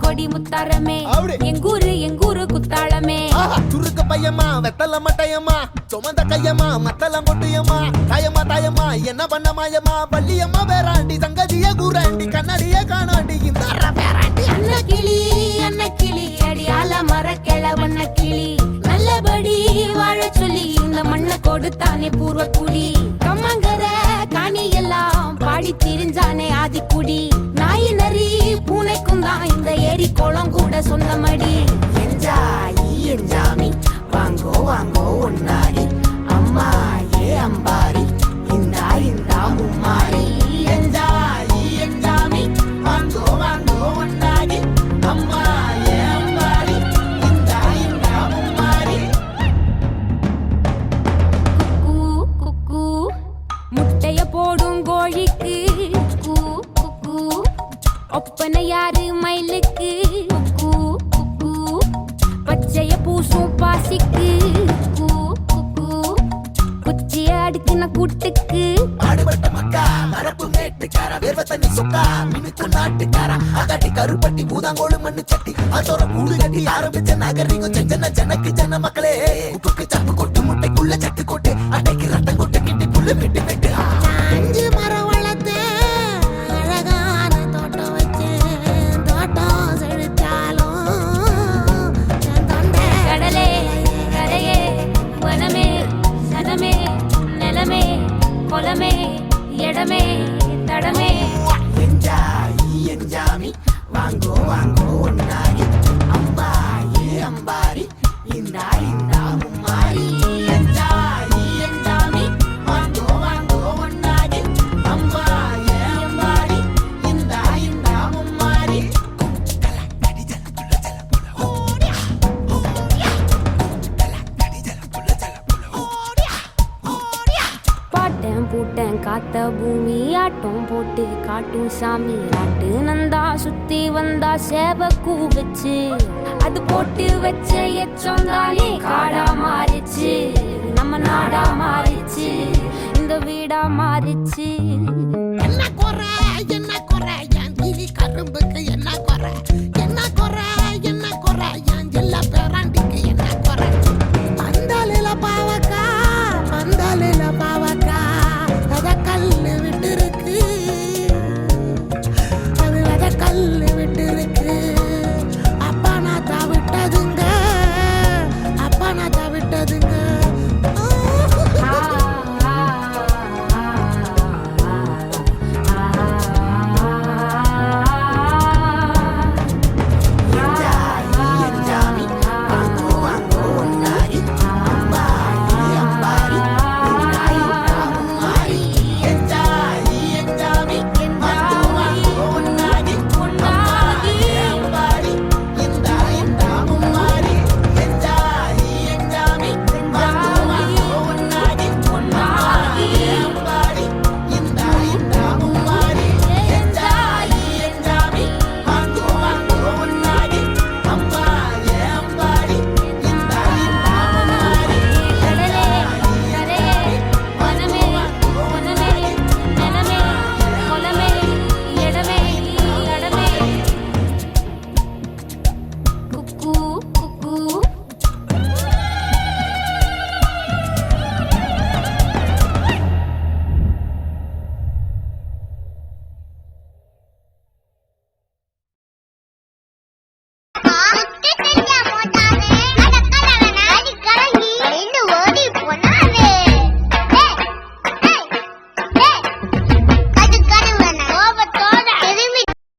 கொடி முத்தாரமே எங்கூரு குத்தாளமே சுருக்க பையமா வெத்தல மட்டையம்மா சுமந்த கையம்மா மத்தலம் கொட்டியம்மா தாயம்மா என்ன பண்ண மாயம்மா பள்ளியம்மா வேறாண்டி சங்கதிய கூறாண்டி கண்ணடிய காணாண்டி இந்த அன்ன கிளி அடியால மர கிழவண்ண கிளி நல்லபடி வாழ சொல்லி இந்த மண்ணை கொடுத்தானே பூர்வ குடி கம்மங்கர காணி எல்லாம் பாடி திரிஞ்சானே ஆதிக்குடி நாய் நரி பூனைக்கும் தான் இந்த ஏரி குளம் கூட சொந்தமடி என்ஜாமி வாங்கோ ஒன்னாரி அம்மா ஏ அம்பாரி இந்தா மும்மாரி என்ஜாமி வாங்கோ ஒன்னாரி அம்மா ஏ அம்பாரி இந்தா மும்மாரி குக்கு முட்டைய போடும் கோழிக்கு குக்கு ஒப்பனை யாரு மயிலுக்கு குக்கு பச்சைய பூசும் பாசிக்கு குச்சிய அடுக்குன கூட்டுக்கு ஆடுபட்ட மக்கா மரப்பு மேட்டுக்கார வேர்வ தண்ணி சொக்கா மினுக்கு நாட்டுக்கார அகாட்டி கருப்பட்டி பூதாங்கோடு மண்ணு சட்டி அதோட கூடு கட்டி ஆரம்பிச்ச நகரிக்கும் ஜனக்கு ஜன மக்களே உப்புக்கு சப்பு கொட்டு முட்டைக்குள்ள சட்டு கொட்டு அட்டைக்கு ரத்தம் கொட்டு கிட்டி புல்லு வெட்டு வெட்டு 5 மரம் வளர்த்தேன் அழகான தோட்டம் வச்சேன் தோட்டம் செழித்தாலும் கடலே கரையே வனமே சனமே நிலமே கொலமே இடமே தடமே என்ஜாமி வாங்கோ ஒன்னாரி அம்பா ஏ அம்பாரி இந்தா மும்மாரி என்ஜாமி வாங்கோ ஒன்னாரி அம்பா ஏ அம்பாரி இந்தா மும்மாரி பாட்டேன் பூட்டேன் காத்த பூமி ஆட்டம் போட்டு காட்டும் சாமி ஆட்டு நந்தா சுத்தி வந்தா சேவ கூவச்சு அது போட்டு வச்ச எச்சொந்தாலே காடா மாறிச்சு நம்ம நாடா மாறிச்சு இந்த வீடா மாறிச்சு